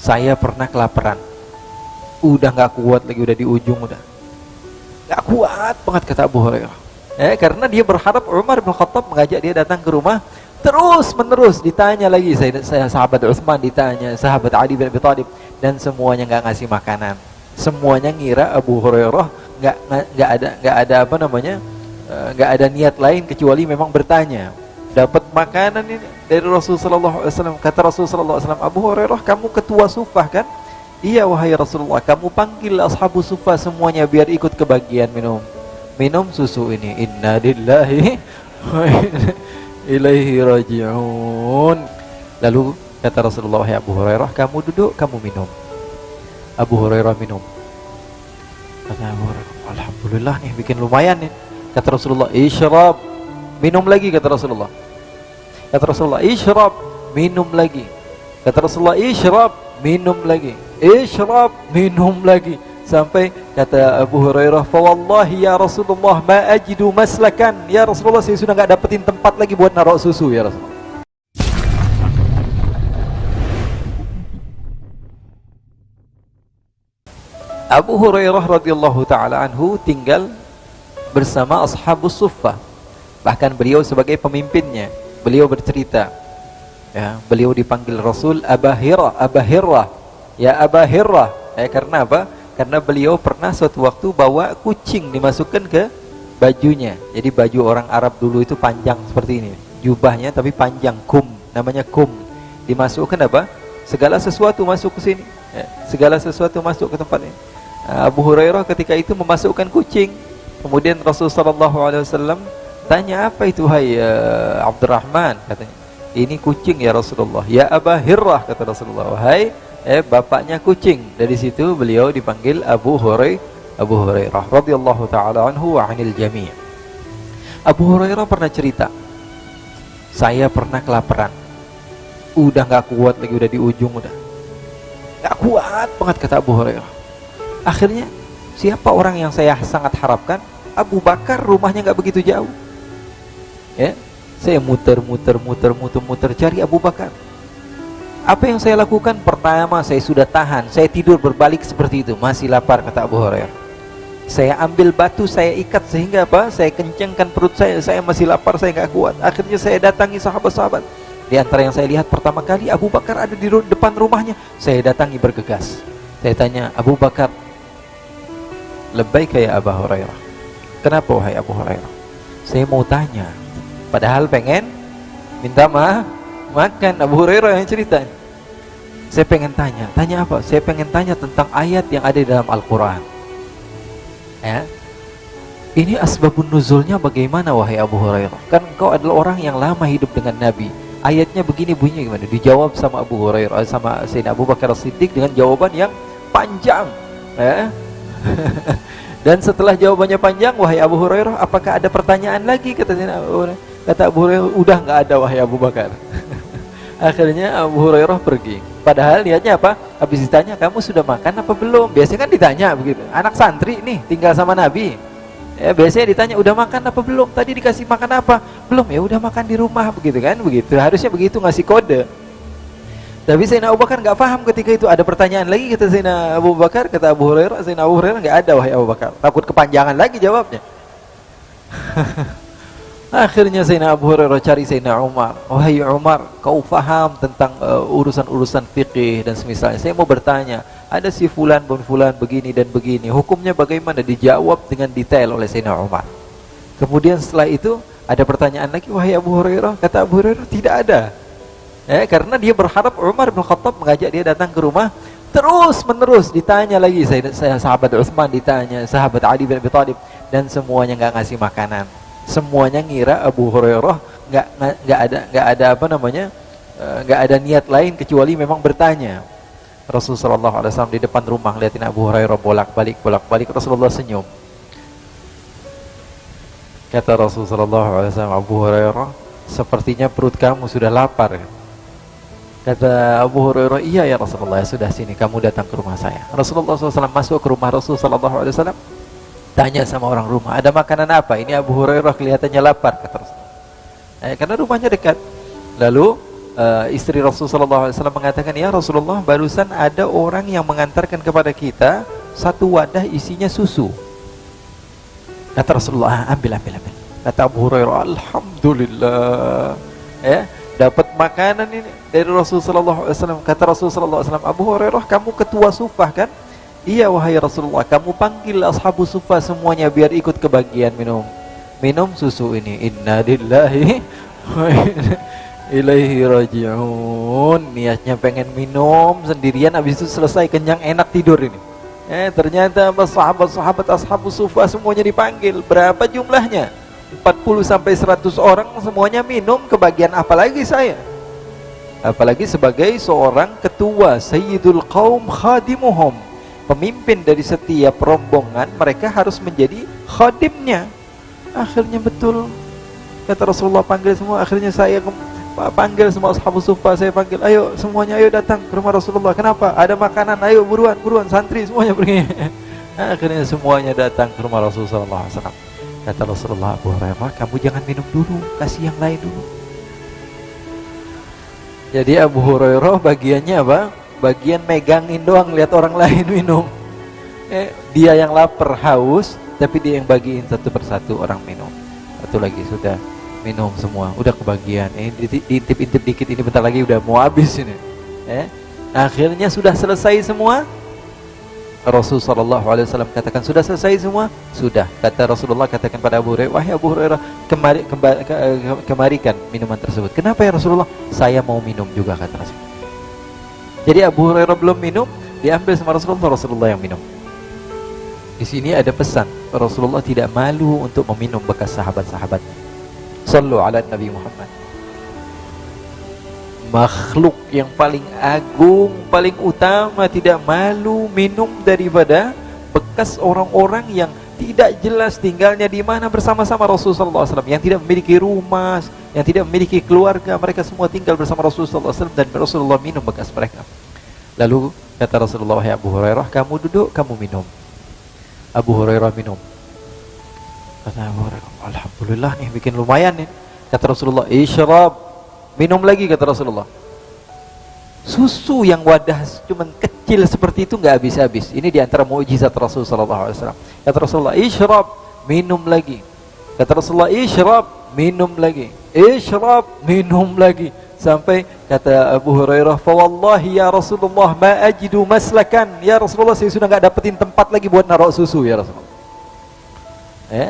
saya pernah kelaparan, udah nggak kuat lagi, udah di ujung, udah nggak kuat banget, kata Abu Hurairah. Karena dia berharap Umar bin Khattab mengajak dia datang ke rumah. Terus menerus ditanya lagi, saya sahabat Utsman ditanya, sahabat Ali bin Abi Thalib, dan semuanya nggak ngasih makanan. Semuanya ngira Abu Hurairah nggak ada apa namanya, nggak ada niat lain kecuali memang bertanya. Dapat makanan ini dari Rasulullah sallallahu alaihi wasallam. Kata Rasulullah sallallahu alaihi wasallam, Abu Hurairah, kamu ketua Suffah kan? Iya wahai Rasulullah, kamu panggil ashabu Suffah semuanya biar ikut kebagian minum susu ini. Inna lillahi wa inna ilaihi raji'un. Lalu kata Rasulullah, wahai Abu Hurairah, kamu duduk, kamu minum. Abu Hurairah minum. Kata Abu Hurairah, alhamdulillah nih, bikin lumayan nih. Kata Rasulullah, isyrab, minum lagi. Kata Rasulullah, isyrab, minum lagi. Kata Rasulullah, isyrab, minum lagi. Isyrab, minum lagi. Sampai kata Abu Hurairah, fa wallahi ya Rasulullah ma ajidu maslakan. Ya Rasulullah, saya sudah enggak dapetin tempat lagi buat naruh susu ya Rasulullah. Abu Hurairah radhiyallahu taala anhu tinggal bersama ashabus suffah. Bahkan beliau sebagai pemimpinnya. Beliau bercerita, ya, beliau dipanggil Rasul Aba Hirrah. Ya Aba Hirrah. Karena apa? Karena beliau pernah suatu waktu bawa kucing dimasukkan ke bajunya. Jadi baju orang Arab dulu itu panjang seperti ini, jubahnya tapi panjang, namanya kum. Dimasukkan apa? Segala sesuatu masuk ke sini, segala sesuatu masuk ke tempat ini. Abu Hurairah ketika itu memasukkan kucing. Kemudian Rasulullah sallallahu alaihi wasallam tanya, apa itu hai Abdurrahman? Katanya, ini kucing ya Rasulullah. Ya Aba Hirrah, kata Rasulullah, wahai bapaknya kucing. Dari situ beliau dipanggil Abu Hurairah radhiyallahu taala anhu wa 'anil jami'. Abu Hurairah pernah cerita, saya pernah kelaparan, udah nggak kuat lagi, udah di ujung, udah nggak kuat banget, kata Abu Hurairah. Akhirnya siapa orang yang saya sangat harapkan? Abu Bakar, rumahnya nggak begitu jauh. Saya muter cari Abu Bakar. Apa yang saya lakukan? Pertama, saya sudah tahan, saya tidur berbalik seperti itu, masih lapar, kata Abu Hurairah. Saya ambil batu, saya ikat sehingga apa? Saya kencangkan perut saya masih lapar, saya nggak kuat. Akhirnya saya datangi sahabat-sahabat. Di antara yang saya lihat pertama kali, Abu Bakar ada di depan rumahnya. Saya datangi bergegas. Saya tanya, Abu Bakar, labbaika ya Abu Hurairah. Kenapa wahai Abu Hurairah? Saya mau tanya, padahal pengen minta makan. Abu Hurairah yang cerita. Saya pengen tanya apa? Saya pengen tanya tentang ayat yang ada di dalam Al-Quran. Ini asbabun nuzulnya bagaimana wahai Abu Hurairah? Kan engkau adalah orang yang lama hidup dengan Nabi. Ayatnya begini bunyinya gimana? Dijawab sama Abu Hurairah, sama Sayyidina Abu Bakar As-Siddiq dengan jawaban yang panjang. Dan setelah jawabannya panjang, wahai Abu Hurairah, apakah ada pertanyaan lagi? Kata Abu Hurairah, udah nggak ada wahai Abu Bakar. Akhirnya Abu Hurairah pergi. Padahal niatnya apa? Habis ditanya, kamu sudah makan apa belum? Biasanya kan ditanya begitu. Anak santri nih tinggal sama Nabi, biasanya ditanya, udah makan apa belum? Tadi dikasih makan apa? Belum, ya udah makan di rumah, begitu kan? Begitu, harusnya begitu, ngasih kode. Tapi Sayyidina Abu Bakar nggak paham ketika itu. Ada pertanyaan lagi, kata Sayyidina Abu Bakar, kata Abu Hurairah, Sayyidina Abu Hurairah, nggak ada wahai Abu Bakar. Takut kepanjangan lagi jawabnya. Akhirnya Sayyidina Abu Hurairah cari Sayyidina Umar. Wahai Umar, kau faham tentang urusan-urusan fikih dan semisalnya. Saya mau bertanya, ada si fulan bin fulan begini dan begini, hukumnya bagaimana? Dijawab dengan detail oleh Sayyidina Umar. Kemudian setelah itu ada pertanyaan lagi, wahai Abu Hurairah. Kata Abu Hurairah, tidak ada. Karena dia berharap Umar bin Khattab mengajak dia datang ke rumah. Terus menerus ditanya lagi, saya sahabat Utsman ditanya, sahabat Ali bin Abi Thalib, dan semuanya nggak ngasih makanan. Semuanya ngira Abu Hurairah nggak ada apa namanya, nggak ada niat lain kecuali memang bertanya. Rasulullah SAW di depan rumah liatin Abu Hurairah bolak-balik. Rasulullah senyum. Kata Rasulullah SAW, Abu Hurairah, sepertinya perut kamu sudah lapar. Kata Abu Hurairah, iya ya Rasulullah, ya sudah, sini kamu datang ke rumah saya. Rasulullah SAW masuk ke rumah Rasulullah SAW, tanya sama orang rumah, ada makanan apa? Ini Abu Hurairah kelihatannya lapar, kata Rasulullah. Karena rumahnya dekat. Lalu istri Rasulullah SAW mengatakan, ya Rasulullah, barusan ada orang yang mengantarkan kepada kita satu wadah isinya susu. Kata Rasulullah, ambil. Kata Abu Hurairah, alhamdulillah, ya, dapat makanan ini dari Rasulullah SAW. Kata Rasulullah SAW, Abu Hurairah, kamu ketua sufah kan? Iya wahai Rasulullah, kamu panggil ashabu sufah semuanya biar ikut kebagian minum susu ini. Inna lillahi wa inna ilaihi raji'un. Niatnya pengen minum sendirian, habis itu selesai kenyang enak tidur ini. Ternyata sahabat-sahabat ashabu sufah semuanya dipanggil. Berapa jumlahnya? 40 sampai 100 orang semuanya minum kebagian, apalagi saya. Apalagi sebagai seorang ketua, sayyidul qaum khadimuhum, pemimpin dari setiap rombongan, mereka harus menjadi khadimnya. Akhirnya betul kata Rasulullah, panggil semua. Akhirnya saya panggil semua ashabu sufah, saya panggil, ayo semuanya, ayo datang ke rumah Rasulullah. Kenapa? Ada makanan, ayo buruan santri semuanya pergi. Akhirnya semuanya datang ke rumah Rasulullah SAW. Kata Rasulullah, Abu Hurairah, kamu jangan minum dulu, kasih yang lain dulu. Jadi Abu Hurairah bagiannya apa? Bagian megangin doang, lihat orang lain minum. Dia yang lapar haus, tapi dia yang bagiin satu persatu orang minum. Satu lagi sudah minum semua, udah kebagian. Diintip-intip dikit, ini bentar lagi udah mau habis ini. Akhirnya sudah selesai semua. Rasulullah SAW katakan, sudah selesai semua? Sudah. Kata Rasulullah, katakan pada Abu Hurairah, wahai Abu Hurairah, kemarikan minuman tersebut. Kenapa ya Rasulullah? Saya mau minum juga, kata Rasulullah. Jadi Abu Hurairah belum minum, diambil sama Rasulullah yang minum. Di sini ada pesan, Rasulullah tidak malu untuk meminum bekas sahabat-sahabatnya. Sallu ala Nabi Muhammad. Makhluk yang paling agung, paling utama tidak malu minum daripada bekas orang-orang yang tidak jelas tinggalnya di mana bersama-sama Rasulullah SAW, yang tidak memiliki rumah, yang tidak memiliki keluarga. Mereka semua tinggal bersama Rasulullah SAW dan Rasulullah minum bekas mereka. Lalu kata Rasulullah, ya Abu Hurairah, kamu duduk, kamu minum. Abu Hurairah minum. Kata Abu Hurairah, alhamdulillah nih, bikin lumayan nih. Kata Rasulullah, isyrab, minum lagi, kata Rasulullah. Susu yang wadah cuman kecil seperti itu nggak habis-habis. Ini diantara mukjizat Rasulullah SAW. Kata Rasulullah, isyrab, minum lagi. Kata Rasulullah, isyrab, minum lagi. Isyrab, minum lagi. Sampai kata Abu Hurairah, fa wallahi ya Rasulullah ma ajidu maslakan. Ya Rasulullah, saya sudah nggak dapetin tempat lagi buat naruh susu ya Rasulullah.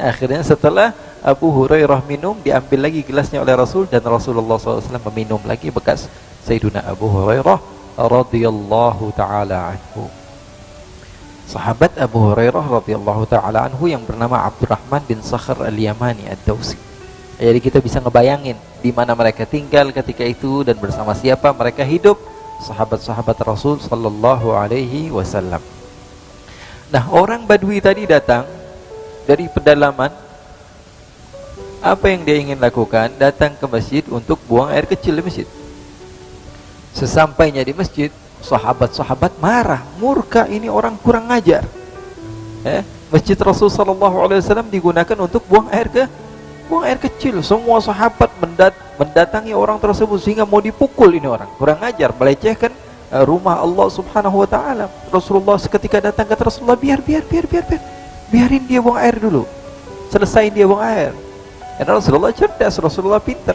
Akhirnya setelah Abu Hurairah minum, diambil lagi gelasnya oleh Rasul, dan Rasulullah SAW meminum lagi bekas Sayyiduna Abu Hurairah radhiyallahu ta'ala anhu. Sahabat Abu Hurairah radhiyallahu ta'ala anhu yang bernama Abdurrahman bin Sakhr al-Yamani ad-Dawsi. Jadi kita bisa ngebayangin di mana mereka tinggal ketika itu dan bersama siapa mereka hidup, sahabat-sahabat Rasul sallallahu alaihi wasallam. Nah, orang Badui tadi datang dari pedalaman. Apa yang dia ingin lakukan? Datang ke masjid untuk buang air kecil di masjid. Sesampainya di masjid, sahabat-sahabat marah, murka, ini orang kurang ajar. Masjid Rasul sallallahu alaihi wasallam digunakan untuk buang air kecil. Semua sahabat mendatangi orang tersebut sehingga mau dipukul, ini orang kurang ajar, melecehkan rumah Allah Subhanahu wa taala. Rasulullah seketika datang, kata Rasulullah, biarin dia buang air dulu. Selesain dia buang air. Karena Rasulullah cerdas, Rasulullah pintar.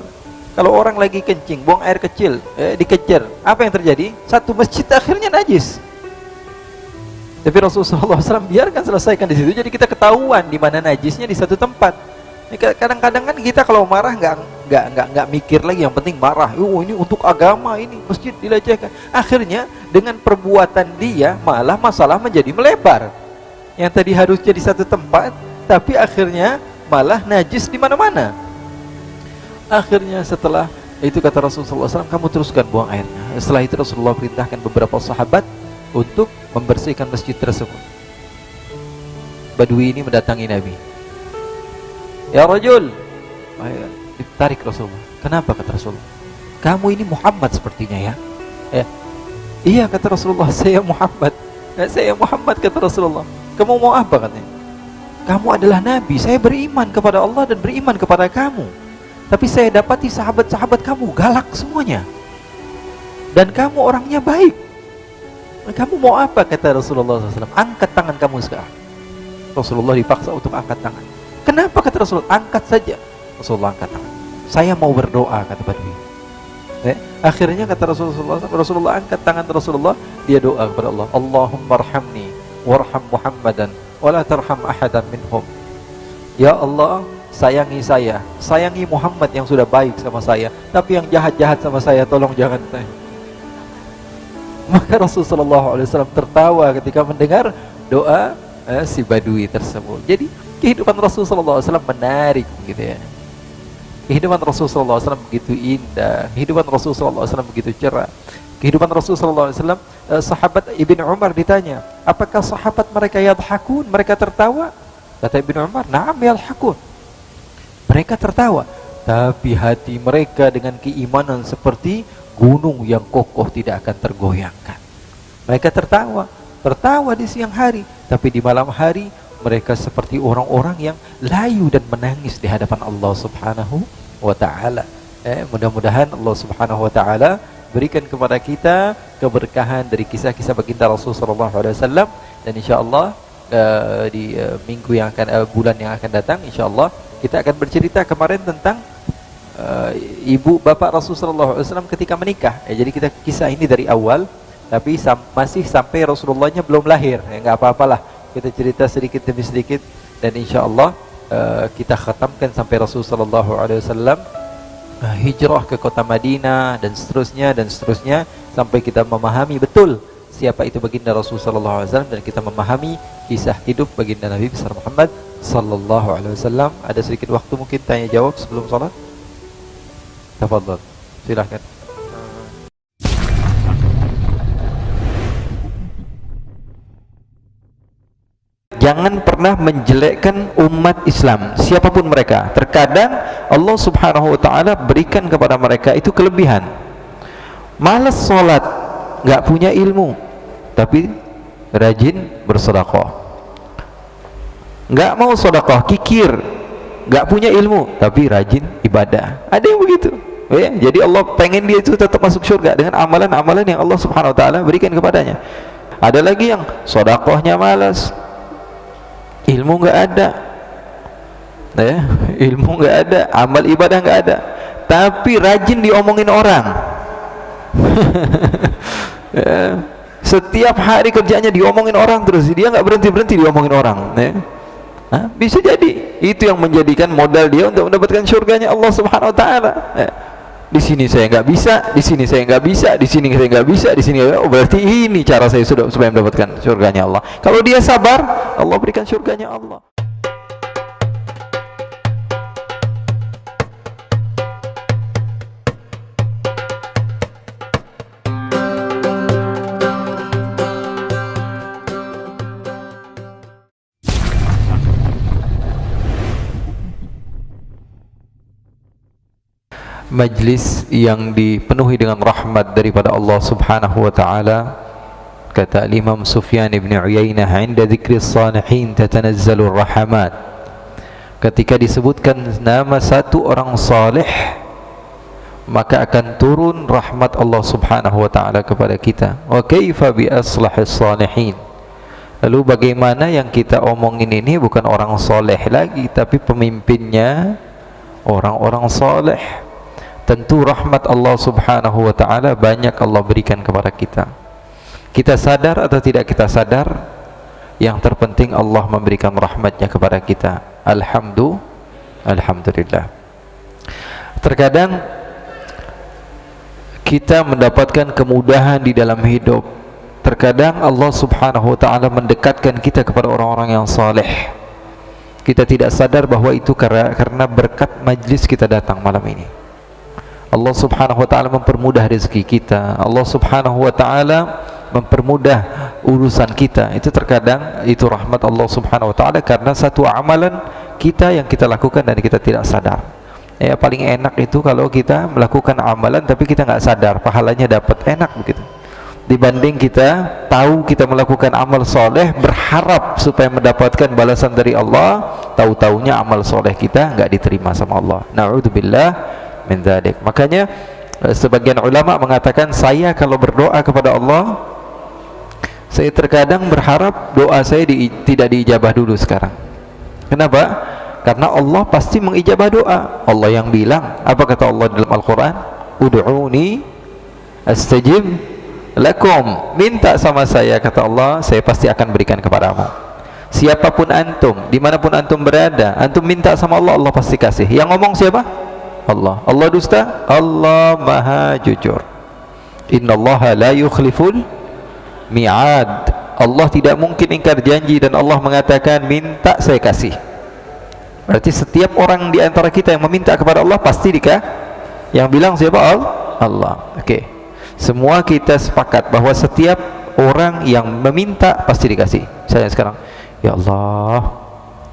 Kalau orang lagi kencing, buang air kecil, dikejar, apa yang terjadi? Satu masjid akhirnya najis. Tapi Rasulullah SAW biarkan selesaikan di situ. Jadi kita ketahuan di mana najisnya di satu tempat. Kadang-kadang kan kita kalau marah nggak mikir lagi, yang penting marah. Ini untuk agama, ini masjid dilecehkan. Akhirnya dengan perbuatan dia malah masalah menjadi melebar. Yang tadi harusnya di satu tempat, tapi akhirnya malah najis di mana-mana. Akhirnya setelah itu kata Rasulullah SAW, kamu teruskan buang airnya. Setelah itu Rasulullah perintahkan beberapa sahabat untuk membersihkan masjid tersebut. Badui ini mendatangi Nabi. Ya rajul, ditarik Rasulullah. Kenapa, kata Rasulullah? Kamu ini Muhammad sepertinya ya. Iya, kata Rasulullah, saya Muhammad. Saya Muhammad, kata Rasulullah. Kamu mau apa, katanya? Kamu adalah Nabi, saya beriman kepada Allah dan beriman kepada kamu. Tapi saya dapati sahabat-sahabat kamu galak semuanya. dan kamu orangnya baik. Kamu mau apa, kata Rasulullah SAW? Angkat tangan kamu sekarang. Rasulullah dipaksa untuk angkat tangan. Kenapa, kata Rasulullah? Angkat saja. Rasulullah angkat tangan. Saya mau berdoa, kata Badui. Akhirnya kata Rasulullah angkat tangan Rasulullah, dia doa kepada Allah, Allahumma arhamni warham Muhammadan wala tarham ahadan minhum. Ya Allah, sayangi saya, sayangi Muhammad yang sudah baik sama saya, tapi yang jahat-jahat sama saya tolong jangan. Maka Rasulullah SAW tertawa ketika mendengar doa si Badui tersebut. Jadi kehidupan Rasulullah SAW menarik gitu ya. Kehidupan Rasulullah SAW begitu indah, kehidupan Rasulullah SAW begitu cerah. Kehidupan Rasulullah SAW, sahabat Ibn Umar ditanya, apakah sahabat mereka yadhakun, mereka tertawa? Kata Ibn Umar, na'am yadhakun. Mereka tertawa, tapi hati mereka dengan keimanan seperti gunung yang kokoh tidak akan tergoyangkan. Mereka tertawa di siang hari, tapi di malam hari mereka seperti orang-orang yang layu dan menangis di hadapan Allah Subhanahu wa ta'ala. Mudah-mudahan Allah Subhanahu wa ta'ala berikan kepada kita keberkahan dari kisah-kisah baginda Rasulullah SAW, dan insyaAllah di minggu yang akan, bulan yang akan datang, insyaAllah kita akan bercerita kemarin tentang ibu bapak Rasulullah SAW ketika menikah. Jadi kita kisah ini dari awal, tapi masih sampai Rasulullahnya belum lahir. Nggak apa-apalah, kita cerita sedikit demi sedikit, dan insyaAllah kita khatamkan sampai Rasulullah SAW hijrah ke kota Madinah dan seterusnya sampai kita memahami betul siapa itu baginda Rasulullah SAW, dan kita memahami kisah hidup baginda Nabi besar Muhammad sallallahu alaihi wasallam. Ada sedikit waktu mungkin tanya jawab sebelum salat. Tafadhal, silahkan. Jangan pernah menjelekkan umat Islam, siapapun mereka. Terkadang Allah Subhanahu wa ta'ala berikan kepada mereka itu kelebihan. Malas sholat, gak punya ilmu, tapi rajin bersedekah. Gak mau sedekah, kikir, gak punya ilmu, tapi rajin ibadah. Ada yang begitu. Ya, jadi Allah pengen dia itu tetap masuk surga dengan amalan-amalan yang Allah Subhanahu wa ta'ala berikan kepadanya. Ada lagi yang sedekahnya malas, ilmu nggak ada, ya, ilmu nggak ada, amal ibadah nggak ada, tapi rajin diomongin orang. Ya, setiap hari kerjanya diomongin orang terus, dia nggak berhenti diomongin orang. Ya. Bisa jadi itu yang menjadikan modal dia untuk mendapatkan surganya Allah Subhanahu wa ta'ala. Ya. Di sini saya nggak bisa, di sini saya nggak bisa, di sini saya nggak bisa, di sini, oh berarti ini cara saya supaya mendapatkan surganya Allah. Kalau dia sabar, Allah berikan surganya Allah. Majlis yang dipenuhi dengan rahmat daripada Allah Subhanahu wa ta'ala. Kata Imam Sufyan ibn Uyainah, "Inda dzikri salihin tatanazzalu rahmat." Ketika disebutkan nama satu orang salih, maka akan turun rahmat Allah Subhanahu wa ta'ala kepada kita. Wa kaifa bi aslahis salihin. Lalu bagaimana yang kita omongin ini bukan orang saleh lagi, tapi pemimpinnya orang-orang saleh. Tentu rahmat Allah Subhanahu wa ta'ala banyak Allah berikan kepada kita. Kita sadar atau tidak kita sadar, yang terpenting Allah memberikan rahmatnya kepada kita. Alhamdulillah. Terkadang kita mendapatkan kemudahan di dalam hidup. Terkadang Allah Subhanahu wa ta'ala mendekatkan kita kepada orang-orang yang saleh. Kita tidak sadar bahwa itu karena berkat majlis kita datang malam ini. Allah Subhanahu wa ta'ala mempermudah rezeki kita, Allah Subhanahu wa ta'ala mempermudah urusan kita. Itu terkadang itu rahmat Allah Subhanahu wa ta'ala karena satu amalan kita yang kita lakukan dan kita tidak sadar. Ya, paling enak itu kalau kita melakukan amalan tapi kita nggak sadar, pahalanya dapat, enak begitu. Dibanding kita tahu kita melakukan amal soleh, berharap supaya mendapatkan balasan dari Allah, tahu-taunya amal soleh kita nggak diterima sama Allah. Na'udzubillah min dzalik. Makanya Sebagian ulama mengatakan, saya kalau berdoa kepada Allah, saya terkadang berharap doa saya tidak diijabah dulu sekarang. Kenapa? Karena Allah pasti mengijabah doa. Allah yang bilang, apa kata Allah dalam Al-Quran? Ud'uni astajib lakum. Minta sama saya, kata Allah, saya pasti akan berikan kepadamu. Siapapun antum, dimanapun antum berada, antum minta sama Allah, Allah pasti kasih. Yang ngomong siapa? Allah. Allah dusta? Allah maha jujur. Innallaha la yukhliful mi'ad. Allah tidak mungkin ingkar janji, dan Allah mengatakan, minta saya kasih. Berarti setiap orang di antara kita yang meminta kepada Allah pasti yang bilang siapa? Allah. Oke. Semua kita sepakat bahwa setiap orang yang meminta pasti dikasih. Saya sekarang, ya Allah,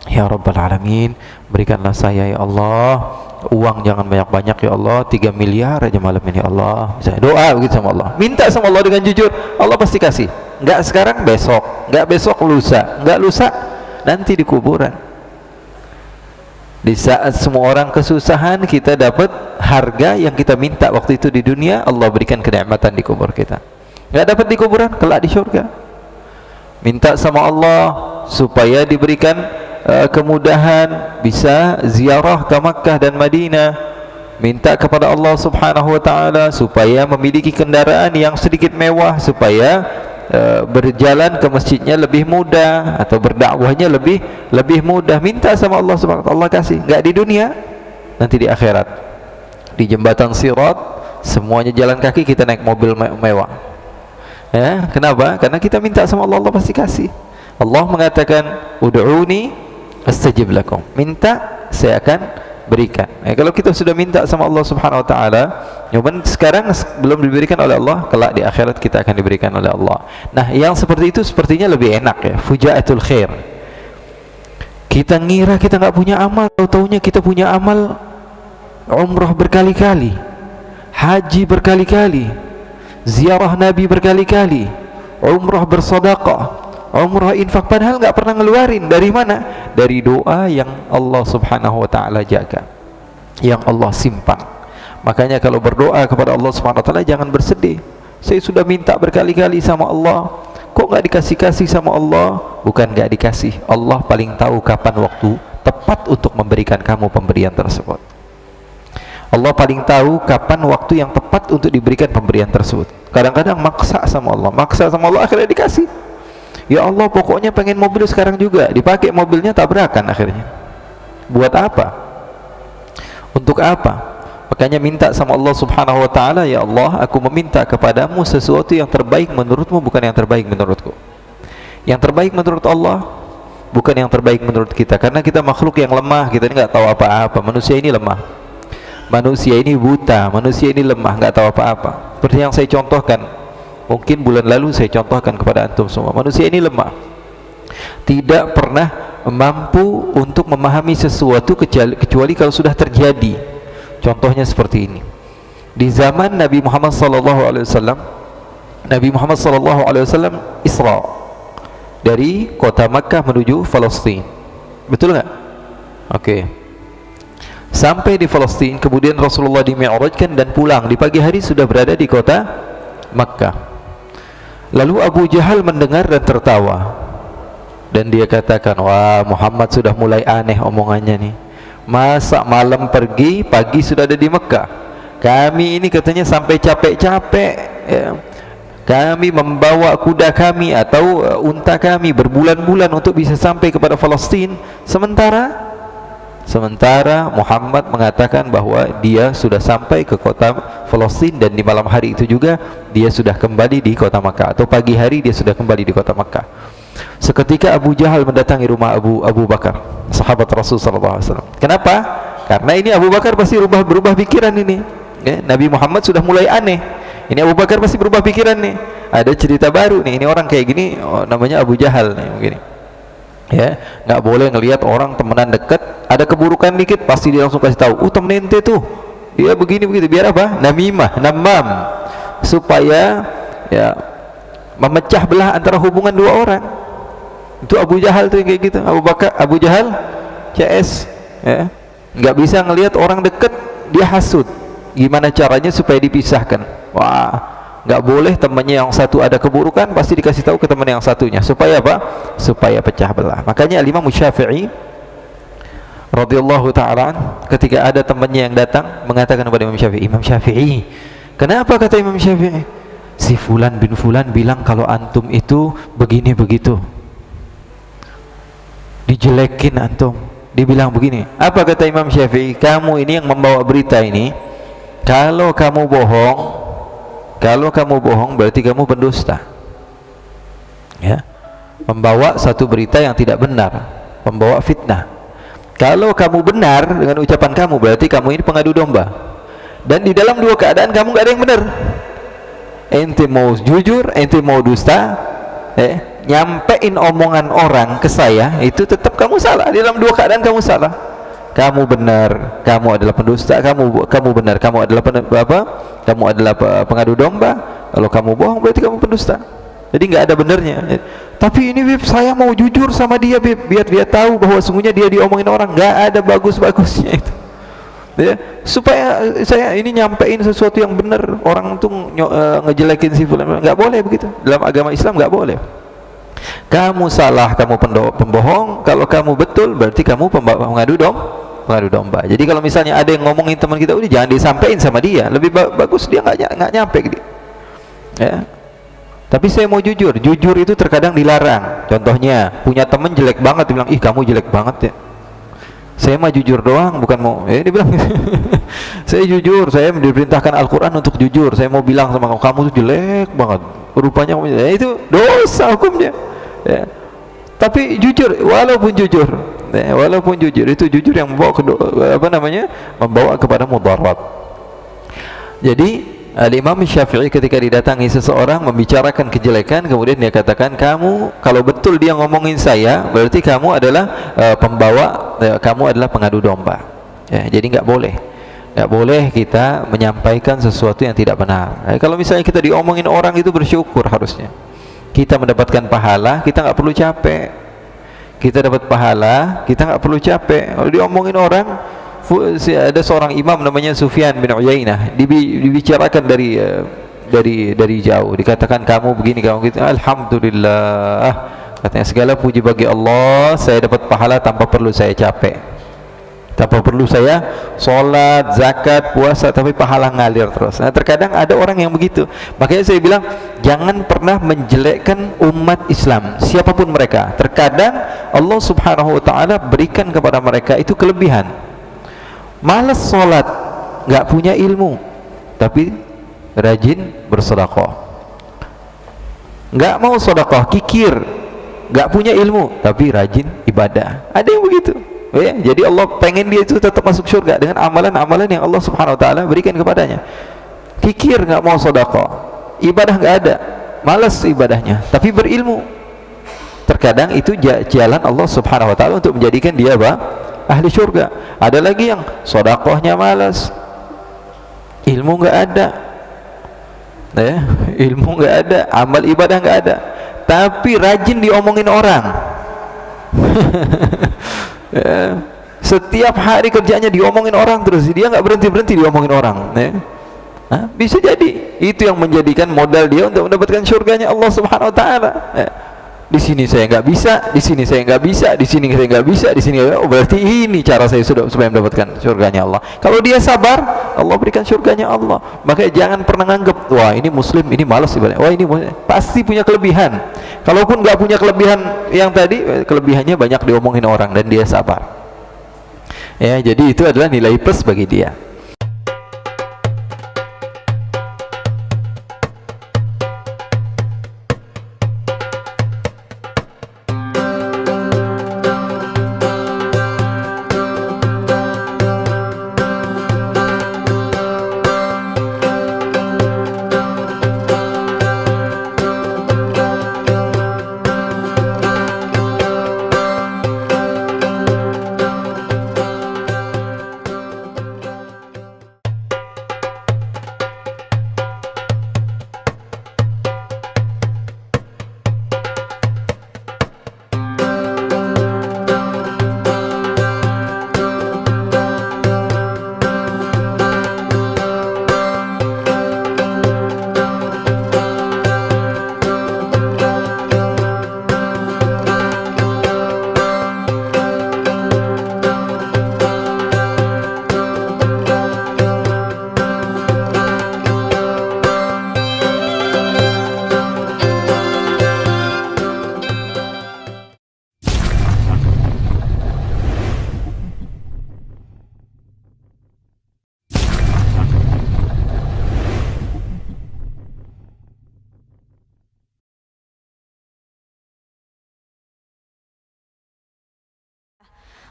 ya Rabbal Alamin, berikanlah saya ya Allah uang, jangan banyak-banyak ya Allah, 3 miliar aja malam ini ya Allah. Misalnya doa begitu sama Allah, minta sama Allah dengan jujur, Allah pasti kasih. Enggak sekarang, besok. Enggak besok, lusa. Enggak lusa, nanti di kuburan. Di saat semua orang kesusahan, kita dapat harga yang kita minta waktu itu di dunia, Allah berikan kenikmatan di kubur kita. Enggak dapat di kuburan, kelak di surga. Minta sama Allah supaya diberikan kemudahan bisa ziarah ke Makkah dan Madinah. Minta kepada Allah Subhanahu wa taala supaya memiliki kendaraan yang sedikit mewah, supaya berjalan ke masjidnya lebih mudah atau berdakwahnya lebih mudah. Minta sama Allah Subhanahu wa taala, Allah kasih. Enggak di dunia, nanti di akhirat. Di jembatan Sirat semuanya jalan kaki, kita naik mobil mewah. Ya, kenapa? Karena kita minta sama Allah, Allah pasti kasih. Allah mengatakan, ud'uni astajib lakum. Minta, saya akan berikan. Kalau kita sudah minta sama Allah Subhanahu wa taala, cuman sekarang belum diberikan oleh Allah, kelak di akhirat kita akan diberikan oleh Allah. Nah, yang seperti itu sepertinya lebih enak ya, fujaatul khair. Kita ngira kita nggak punya amal, tahu-taunya kita punya amal. Umrah berkali-kali, haji berkali-kali, ziarah Nabi berkali-kali, umrah bersedekah, umrah infak, padahal nggak pernah ngeluarin. Dari mana? Dari doa yang Allah Subhanahu wa taala jaga, yang Allah simpan. Makanya kalau berdoa kepada Allah Subhanahu wa taala, jangan bersedih. Saya sudah minta berkali-kali sama Allah, kok nggak dikasih-kasih sama Allah? Bukan nggak dikasih, Allah paling tahu kapan waktu tepat untuk memberikan kamu pemberian tersebut. Allah paling tahu kapan waktu yang tepat untuk diberikan pemberian tersebut. Kadang-kadang maksa sama Allah, akhirnya dikasih. Ya Allah, pokoknya pengen mobil sekarang juga, dipakai mobilnya, tabrakan akhirnya. Buat apa? Untuk apa? Makanya minta sama Allah Subhanahu wa taala, ya Allah, aku meminta kepadamu sesuatu yang terbaik menurutmu, bukan yang terbaik menurutku. Yang terbaik menurut Allah, bukan yang terbaik menurut kita. Karena kita makhluk yang lemah, kita ini nggak tahu apa-apa. Manusia ini lemah, manusia ini buta, manusia ini lemah, nggak tahu apa-apa. Seperti yang saya contohkan, mungkin bulan lalu saya contohkan kepada antum semua, manusia ini lemah, tidak pernah mampu untuk memahami sesuatu kecuali kalau sudah terjadi. Contohnya seperti ini. Di zaman Nabi Muhammad SAW, Nabi Muhammad SAW Isra dari kota Makkah menuju Palestina, betul nggak? Oke. Sampai di Palestina, kemudian Rasulullah dimi'rajkan dan pulang. Di pagi hari sudah berada di kota Makkah. Lalu Abu Jahal mendengar dan tertawa, dan dia katakan, wah, Muhammad sudah mulai aneh omongannya nih. Masa malam pergi, pagi sudah ada di Mekah. Kami ini katanya sampai capek-capek ya. Kami membawa kuda kami atau unta kami berbulan-bulan untuk bisa sampai kepada Palestina. Sementara Muhammad mengatakan bahwa dia sudah sampai ke kota Palestina, dan di malam hari itu juga dia sudah kembali di kota Makkah, atau pagi hari dia sudah kembali di kota Makkah. Seketika Abu Jahal mendatangi rumah Abu Bakar, sahabat Rasul SAW. Kenapa? Karena ini Abu Bakar pasti berubah pikiran ini ya, Nabi Muhammad sudah mulai aneh. Ini Abu Bakar pasti berubah pikiran nih. Ada cerita baru nih, ini orang kayak gini, namanya Abu Jahal nih, begini. Ya, nggak boleh ngelihat orang temenan dekat ada keburukan dikit pasti dia langsung kasih tahu, temen ente tuh dia begini begitu. Biar apa? Namam, supaya ya memecah belah antara hubungan dua orang. Itu Abu Jahal tuh yang kayak gitu. Abu Jahal CS ya, nggak bisa ngelihat orang dekat dia hasud. Gimana caranya supaya dipisahkan? Wah, nggak boleh temannya yang satu ada keburukan pasti dikasih tahu ke teman yang satunya. Supaya apa? Supaya pecah belah. Makanya Imam Syafi'i radhiyallahu taala ketika ada temannya yang datang mengatakan kepada Imam Syafi'i, Imam Syafi'i, kenapa, kata Imam Syafi'i, si fulan bin fulan bilang kalau antum itu begini begitu, dijelekin antum, dibilang begini. Apa kata Imam Syafi'i? Kamu ini yang membawa berita ini, kalau kamu bohong berarti kamu pendusta, ya, membawa satu berita yang tidak benar, membawa fitnah. Kalau kamu benar dengan ucapan kamu berarti kamu ini pengadu domba. Dan di dalam dua keadaan kamu nggak ada yang benar. Ente mau jujur, ente mau dusta, nyampein omongan orang ke saya, itu tetap kamu salah. Di dalam dua keadaan kamu salah. Kamu benar, kamu adalah pendusta. Kamu benar, kamu adalah kamu adalah pengadu domba. Kalau kamu bohong berarti kamu pendusta. Jadi nggak ada benernya. Tapi ini Bib, saya mau jujur sama dia Bib, biar dia tahu bahwa sungguhnya dia diomongin orang. Nggak ada bagus-bagusnya itu, ya, supaya saya ini nyampein sesuatu yang benar. Orang tuh ngejelekin si fulan, nggak boleh begitu. Dalam agama Islam nggak boleh. Kamu salah, kamu pembohong. Kalau kamu betul berarti kamu pengadu domba. Jadi kalau misalnya ada yang ngomongin teman kita, udah jangan disampaikan sama dia. Lebih bagus dia nggak nyampe gitu, ya. Tapi saya mau jujur itu terkadang dilarang. Contohnya, punya temen jelek banget, dia bilang, ih kamu jelek banget ya. Saya mah jujur doang, bukan mau, dia bilang saya jujur, saya diperintahkan Al-Quran untuk jujur. Saya mau bilang sama kamu, kamu tuh jelek banget rupanya, itu dosa hukumnya, ya. Tapi jujur, walaupun jujur, itu jujur yang membawa membawa kepada mudarat. Jadi Imam Syafi'i ketika didatangi seseorang membicarakan kejelekan, kemudian dia katakan, kamu kalau betul dia ngomongin saya berarti kamu adalah kamu adalah pengadu domba, ya. Jadi nggak boleh kita menyampaikan sesuatu yang tidak benar. Kalau misalnya kita diomongin orang itu bersyukur, harusnya kita mendapatkan pahala, kita nggak perlu capek. Kita dapat pahala, kita nggak perlu capek. Kalau diomongin orang, ada seorang imam namanya Sufyan bin Uyainah, dibicarakan dari jauh, dikatakan kamu begini, kamu gitu. Alhamdulillah, katanya, segala puji bagi Allah, saya dapat pahala tanpa perlu saya capek, tanpa perlu saya sholat, zakat, puasa, tapi pahala ngalir terus. Nah, terkadang ada orang yang begitu. Makanya saya bilang, jangan pernah menjelekkan umat Islam, siapapun mereka. Terkadang Allah subhanahu wa ta'ala berikan kepada mereka itu kelebihan. Malas sholat, nggak punya ilmu, tapi rajin bersedekah. Nggak mau sedekah, kikir, nggak punya ilmu, tapi rajin ibadah. Ada yang begitu, ya. Jadi Allah pengen dia itu tetap masuk surga dengan amalan-amalan yang Allah subhanahu wa ta'ala berikan kepadanya. Kikir, nggak mau sedekah, ibadah nggak ada, malas ibadahnya, tapi berilmu. Terkadang itu jalan Allah subhanahu wa ta'ala untuk menjadikan dia ahli surga. Ada lagi yang sedekahnya malas, ilmu nggak ada, ya, ilmu nggak ada, amal ibadah nggak ada, tapi rajin diomongin orang. Ya, setiap hari kerjanya diomongin orang terus, dia nggak berhenti diomongin orang, ya. Bisa jadi itu yang menjadikan modal dia untuk mendapatkan surganya Allah subhanahu wa ta'ala, ya. Di sini saya nggak bisa, di sini saya nggak bisa, di sini saya nggak bisa, di sini, oh berarti ini cara saya supaya mendapatkan surganya Allah. Kalau dia sabar, Allah berikan surganya Allah. Makanya jangan pernah nganggep, wah ini muslim, ini malas ibadah, wah ini pasti punya kelebihan. Kalaupun nggak punya kelebihan yang tadi, kelebihannya banyak diomongin orang dan dia sabar, ya. Jadi itu adalah nilai plus bagi dia.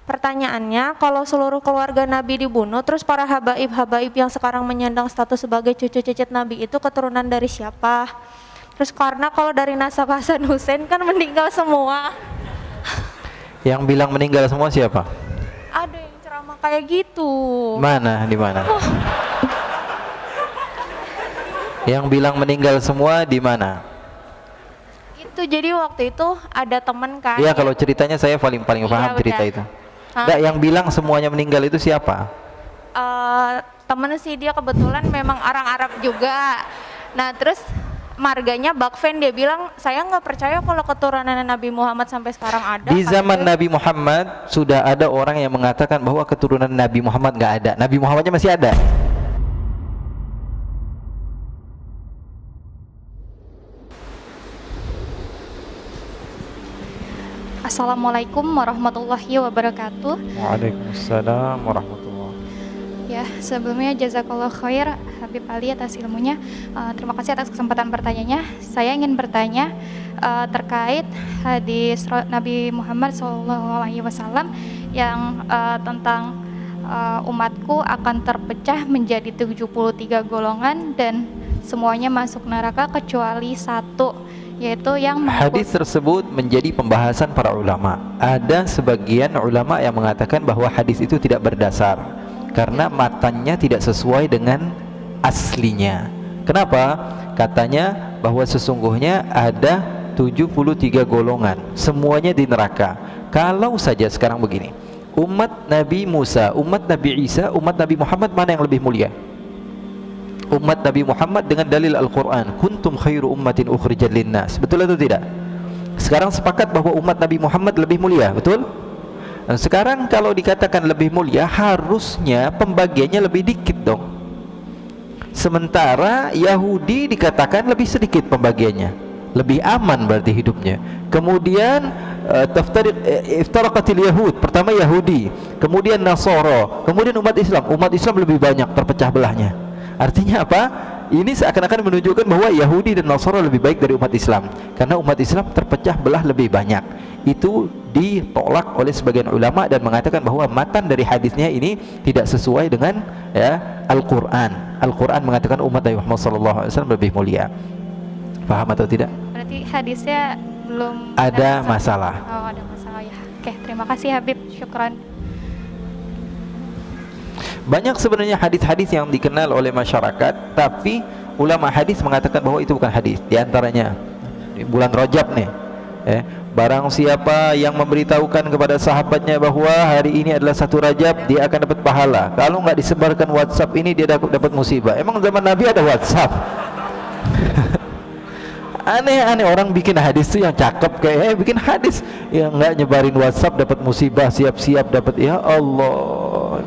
Pertanyaannya, kalau seluruh keluarga Nabi dibunuh, terus para habaib-habaib yang sekarang menyandang status sebagai cucu cicit Nabi itu keturunan dari siapa? Terus karena kalau dari nasab Hasan Hussein kan meninggal semua. Yang bilang meninggal semua siapa? Ada yang ceramah kayak gitu. Mana? Di mana? Yang bilang meninggal semua di mana? Itu jadi waktu itu ada temen kan. Iya, kalau ceritanya saya paling paham Iya, cerita udah. itu. Enggak, yang bilang semuanya meninggal itu siapa? Temen sih dia kebetulan memang orang Arab juga. Nah terus marganya Bakfen, dia bilang saya nggak percaya kalau keturunan Nabi Muhammad sampai sekarang ada. Di zaman Nabi Muhammad sudah ada orang yang mengatakan bahwa keturunan Nabi Muhammad nggak ada. Nabi Muhammadnya masih ada. Assalamualaikum warahmatullahi wabarakatuh. Waalaikumsalam warahmatullahi. Ya, sebelumnya jazakallah khair Habib Ali atas ilmunya. Terima kasih atas kesempatan bertanyanya. Saya ingin bertanya terkait hadis Nabi Muhammad SAW yang tentang umatku akan terpecah menjadi 73 golongan dan semuanya masuk neraka kecuali satu, yaitu yang Hadis tersebut menjadi pembahasan para ulama. Ada sebagian ulama yang mengatakan bahwa hadis itu tidak berdasar karena matanya tidak sesuai dengan aslinya. Kenapa? Katanya bahwa sesungguhnya ada 73 golongan, semuanya di neraka. Kalau saja sekarang begini, umat Nabi Musa, umat Nabi Isa, umat Nabi Muhammad, mana yang lebih mulia? Umat Nabi Muhammad dengan dalil Al-Quran, kuntum khairu ummatin ukhrijat linnas. Betul atau tidak? Sekarang sepakat bahwa umat Nabi Muhammad lebih mulia, betul? Dan sekarang kalau dikatakan lebih mulia, harusnya pembagiannya lebih dikit dong. Sementara Yahudi dikatakan lebih sedikit pembagiannya, lebih aman berarti hidupnya. Kemudian iftaraqatil Yahud, pertama Yahudi, kemudian Nasara, kemudian umat Islam. Umat Islam lebih banyak terpecah belahnya. Artinya apa? Ini seakan-akan menunjukkan bahwa Yahudi dan Nasara lebih baik dari umat Islam, karena umat Islam terpecah belah lebih banyak. Itu ditolak oleh sebagian ulama dan mengatakan bahwa matan dari hadisnya ini tidak sesuai dengan Al-Quran. Al-Quran mengatakan umat Nabi Muhammad SAW lebih mulia. Paham atau tidak? Berarti hadisnya belum ada masalah. Oh, ada masalah ya. Oke, terima kasih Habib. Syukran. Banyak sebenarnya hadis-hadis yang dikenal oleh masyarakat, tapi ulama hadis mengatakan bahwa itu bukan hadis. Di antaranya di bulan Rajab nih, barang siapa yang memberitahukan kepada sahabatnya bahwa hari ini adalah 1 Rajab, dia akan dapat pahala. Kalau nggak disebarkan WhatsApp ini, dia dapat musibah. Emang zaman Nabi ada WhatsApp? Aneh-aneh orang bikin hadis tuh yang cakep kayak bikin hadis yang nggak nyebarin WhatsApp dapat musibah, siap-siap dapat. Ya Allah.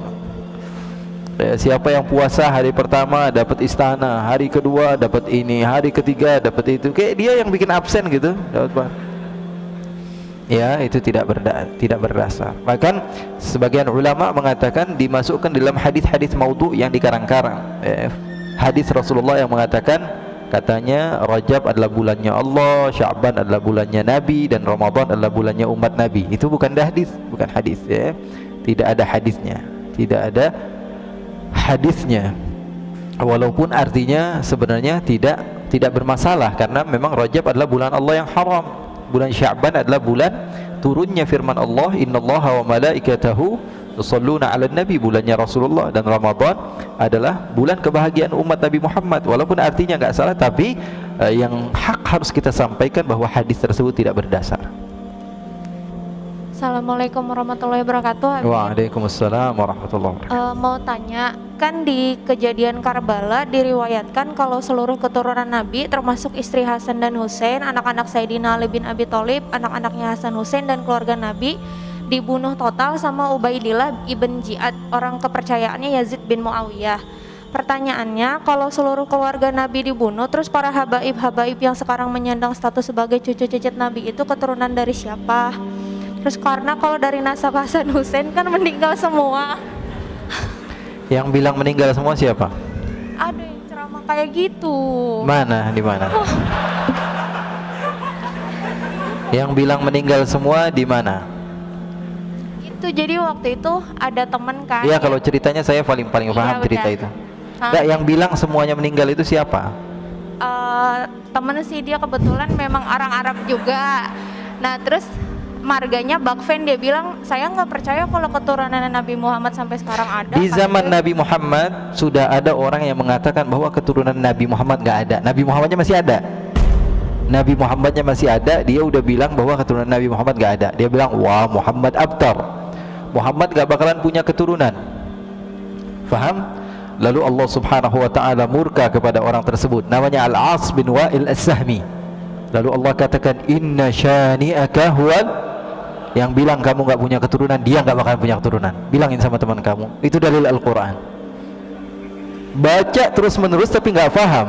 Siapa yang puasa hari pertama dapat istana, hari kedua dapat ini, hari ketiga dapat itu. Kayak dia yang bikin absen gitu, dapat. Ya, itu tidak berdasar. Bahkan sebagian ulama mengatakan dimasukkan dalam hadis-hadis maudhu yang dikarang-karang. Hadis Rasulullah yang mengatakan, katanya Rajab adalah bulannya Allah, Sya'ban adalah bulannya Nabi, dan Ramadan adalah bulannya umat Nabi. Itu bukan hadis, bukan hadis ya. Tidak ada hadisnya. Tidak ada hadisnya. Walaupun artinya sebenarnya tidak bermasalah, karena memang Rajab adalah bulan Allah yang haram. Bulan Sya'ban adalah bulan turunnya firman Allah, innallaha wa malaikatahu yusholluna 'alan nabi, bulannya Rasulullah. Dan Ramadan adalah bulan kebahagiaan umat Nabi Muhammad. Walaupun artinya enggak salah, tapi yang hak harus kita sampaikan bahwa hadis tersebut tidak berdasar. Assalamualaikum warahmatullahi wabarakatuh. Waalaikumsalam warahmatullahi wabarakatuh. Mau tanya, kan di kejadian Karbala diriwayatkan kalau seluruh keturunan Nabi termasuk istri Hasan dan Hussein, anak-anak Sayyidina Ali bin Abi Thalib, anak-anaknya Hasan Hussein dan keluarga Nabi dibunuh total sama Ubaidillah ibn Ziyad, orang kepercayaannya Yazid bin Muawiyah. Pertanyaannya, kalau seluruh keluarga Nabi dibunuh, terus para habaib-habaib yang sekarang menyandang status sebagai cucu cicit Nabi itu keturunan dari siapa? Terus karena kalau dari nasab Hasan Hussein kan meninggal semua. Yang bilang meninggal semua siapa? Ada yang ceramah kayak gitu. Mana? Di mana? Yang bilang meninggal semua di mana? itu jadi waktu itu ada temen kan. Iya, kalau ceritanya saya paling Iya, paham cerita benar. itu. Hah? Nggak, yang bilang semuanya meninggal itu siapa? Temen sih, dia kebetulan memang orang Arab juga. Nah terus marganya Bakfen, dia bilang saya nggak percaya kalau keturunan Nabi Muhammad sampai sekarang ada. Di zaman Katanya. Nabi Muhammad sudah ada orang yang mengatakan bahwa keturunan Nabi Muhammad nggak ada. Nabi Muhammadnya masih ada. Nabi Muhammadnya masih ada. Dia udah bilang bahwa keturunan Nabi Muhammad nggak ada. Dia bilang, wah Muhammad abtar. Muhammad nggak bakalan punya keturunan. Faham? Lalu Allah Subhanahu wa taala murka kepada orang tersebut. Namanya Al-As bin Wa'il As-Sahmi. Lalu Allah katakan, inna syani'aka huwal, yang bilang kamu nggak punya keturunan, dia nggak bakalan punya keturunan. Bilangin sama teman kamu. Itu dalil Al-Quran. Baca terus menerus tapi nggak paham.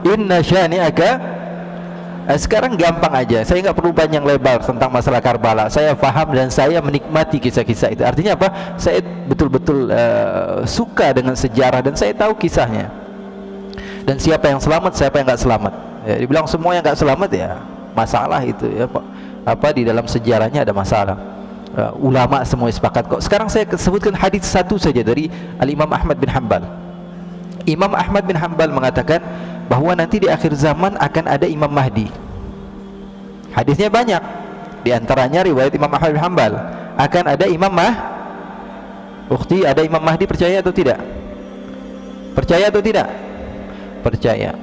Inna syani'aka. Sekarang gampang aja. Saya nggak perlu panjang lebar tentang masalah Karbala. Saya paham dan saya menikmati kisah-kisah itu. Artinya apa? Saya betul-betul suka dengan sejarah dan saya tahu kisahnya. Dan siapa yang selamat, siapa yang nggak selamat. Ya, dibilang semua yang nggak selamat ya masalah itu ya Pak. Apa di dalam sejarahnya ada masalah. Ulama semua sepakat kok. Sekarang saya sebutkan hadis satu saja dari Al-Imam Ahmad bin Hanbal. Imam Ahmad bin Hanbal mengatakan bahwa nanti di akhir zaman akan ada Imam Mahdi. Hadisnya banyak. Di antaranya riwayat Imam Ahmad bin Hanbal, akan ada Imam Ukhti, ada Imam Mahdi, percaya atau tidak? Percaya atau tidak? Percaya.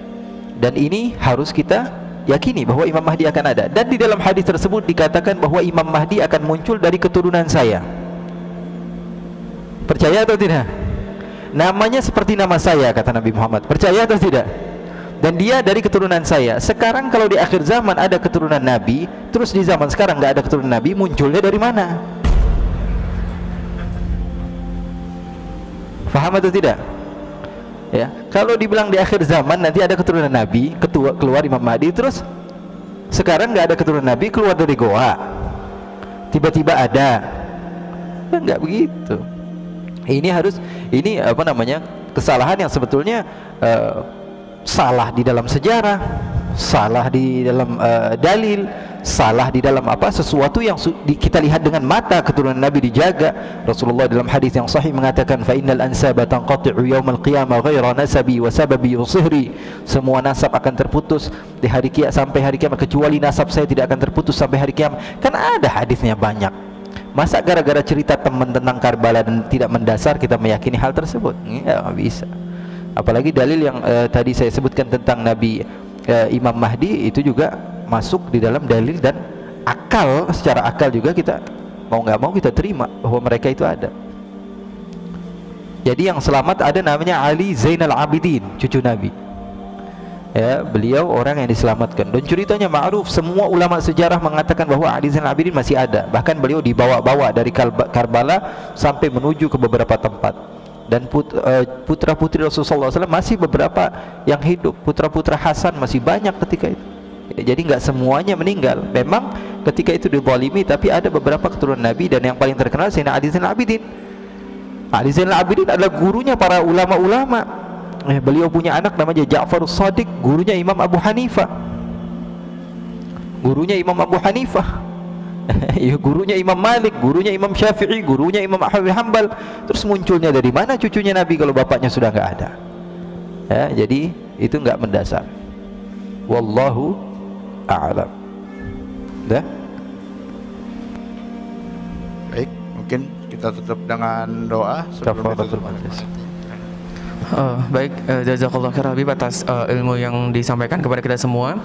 Dan ini harus kita yakini bahwa Imam Mahdi akan ada. Dan di dalam hadis tersebut dikatakan bahwa Imam Mahdi akan muncul dari keturunan saya. Percaya atau tidak? Namanya seperti nama saya, kata Nabi Muhammad. Percaya atau tidak? Dan dia dari keturunan saya. Sekarang kalau di akhir zaman ada keturunan Nabi, terus di zaman sekarang nggak ada keturunan Nabi, munculnya dari mana? Faham atau tidak? Ya, kalau dibilang di akhir zaman nanti ada keturunan Nabi, keluar Imam Mahdi, terus sekarang nggak ada keturunan Nabi, keluar dari goa, tiba-tiba ada, ya nggak begitu. Ini apa namanya, kesalahan yang sebetulnya salah di dalam sejarah, salah di dalam dalil, salah di dalam apa, sesuatu yang kita lihat dengan mata. Keturunan Nabi dijaga. Rasulullah dalam hadis yang sahih mengatakan, fa innal ansaba tanqati'u yaumal qiyamah ghaira nasabi wa sababi wa sihri. Semua nasab akan terputus di hari kiamat, sampai hari kiamat, kecuali nasab saya tidak akan terputus sampai hari kiamat. Kan ada hadisnya banyak. Masa gara-gara cerita teman tentang Karbala dan tidak mendasar kita meyakini hal tersebut? Ya, nggak bisa. Apalagi dalil yang tadi saya sebutkan tentang Nabi Imam Mahdi itu juga masuk di dalam dalil, dan akal, secara akal juga kita mau nggak mau kita terima bahwa mereka itu ada. Jadi yang selamat ada namanya Ali Zainal Abidin, cucu Nabi. Ya, beliau orang yang diselamatkan. Dan ceritanya ma'ruf, semua ulama sejarah mengatakan bahwa Ali Zainal Abidin masih ada. Bahkan beliau dibawa-bawa dari Karbala sampai menuju ke beberapa tempat. Dan putra-putri Rasulullah SAW masih beberapa yang hidup. Putra-putra Hasan masih banyak ketika itu. Ya, jadi nggak semuanya meninggal. Memang ketika itu dizalimi, tapi ada beberapa keturunan Nabi, dan yang paling terkenal Sayyidina Ali Zainal Abidin. Ali Zainal Abidin adalah gurunya para ulama-ulama. Beliau punya anak namanya Ja'farus Shadiq, gurunya Imam Abu Hanifah. Gurunya Imam Abu Hanifah. Gurunya Imam Malik, gurunya Imam Syafi'i, gurunya Imam Ahmad bin Hanbal. Terus munculnya dari mana cucunya Nabi kalau bapaknya sudah nggak ada? Ya, jadi itu nggak mendasar. Wallahu a'lam. Dah? Baik, mungkin kita tutup dengan doa sebelum ditutup oleh peneliti. Baik, jazakallah khair Habib atas ilmu yang disampaikan kepada kita semua.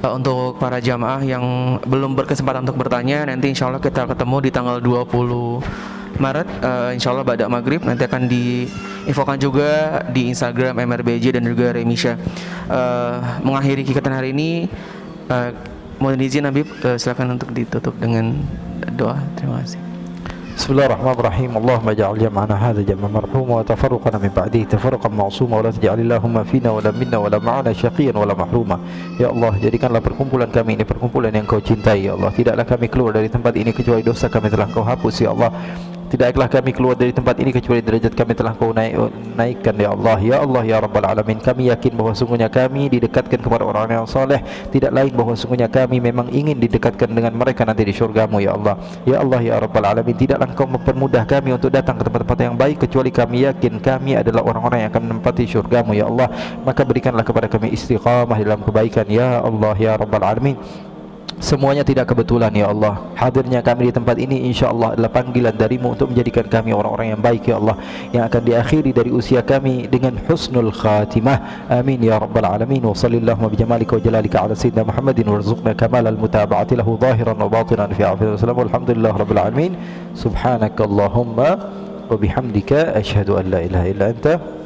Untuk para jamaah yang belum berkesempatan untuk bertanya, nanti insya Allah kita ketemu di tanggal 20 Maret, insya Allah pada maghrib. Nanti akan diinfokan juga di Instagram MRBJ dan juga Remisha. Mengakhiri kegiatan hari ini, mohon izin Habib, silakan untuk ditutup dengan doa. Terima kasih. Bismillahirrahmanirrahim. Allahumma ja'al jam'ana hadha jam'an marhuma wa tafarruqana min ba'dihi tafarruqan ma'suma wa la taj'al Allahumma fina wa la minna wa la ma'ana syaqiyan wa la mahruma. Ya Allah, jadikanlah perkumpulan kami ini perkumpulan yang Kau cintai. Ya Allah, tidaklah kami keluar dari tempat ini kecuali dosa kami telah Kau hapus. Ya Allah, tidaklah kami keluar dari tempat ini kecuali derajat kami telah Kau naikkan ya Allah. Ya Allah ya Rabbal Alamin, kami yakin bahawa sungguhnya kami didekatkan kepada orang-orang yang soleh, tidak lain bahawa sungguhnya kami memang ingin didekatkan dengan mereka nanti di syurga-Mu ya Allah. Ya Allah ya Rabbal Alamin, tidaklah Engkau mempermudah kami untuk datang ke tempat-tempat yang baik kecuali kami yakin kami adalah orang-orang yang akan menempati syurga-Mu ya Allah. Maka berikanlah kepada kami istiqamah dalam kebaikan ya Allah ya Rabbal Alamin. Semuanya tidak kebetulan ya Allah. Hadirnya kami di tempat ini insya-Allah adalah panggilan dari-Mu untuk menjadikan kami orang-orang yang baik ya Allah, yang akan diakhiri dari usia kami dengan husnul khatimah. Amin ya rabbal alamin. Wa sallallahu bi jamalika wa jalalika ala sayyidina Muhammadin warzuqna kamalal mutaba'ati lahu zahiran wa batinan fi afiyatin wasallam. Walhamdulillah rabbil alamin. Subhanakallahumma wa bihamdika asyhadu an la ilaha illa anta